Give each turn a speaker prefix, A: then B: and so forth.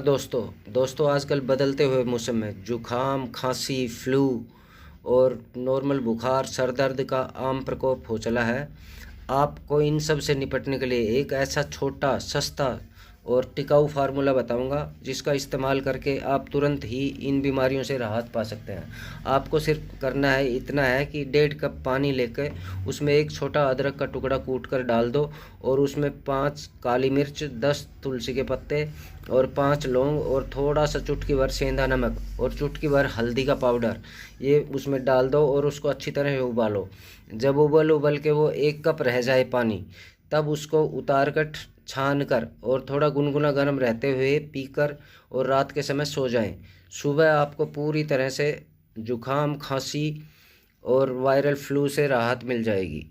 A: दोस्तों आजकल बदलते हुए मौसम में जुखाम, खांसी, फ्लू और नॉर्मल बुखार, सर दर्द का आम प्रकोप हो चला है। आपको इन सब से निपटने के लिए एक ऐसा छोटा, सस्ता और टिकाऊ फार्मूला बताऊंगा जिसका इस्तेमाल करके आप तुरंत ही इन बीमारियों से राहत पा सकते हैं। आपको सिर्फ करना है इतना है कि 1.5 कप पानी लेकर उसमें एक छोटा अदरक का टुकड़ा कूट कर डाल दो और उसमें 5 काली मिर्च, 10 तुलसी के पत्ते और 5 लौंग और थोड़ा सा चुटकी भर सेंधा नमक और चुटकी भर हल्दी का पाउडर ये उसमें डाल दो और उसको अच्छी तरह उबालो। जब उबल के वो 1 कप रह जाए पानी, तब उसको उतार कर छान कर और थोड़ा गुनगुना गर्म रहते हुए पीकर और रात के समय सो जाएं। सुबह आपको पूरी तरह से जुखाम, खांसी और वायरल फ्लू से राहत मिल जाएगी।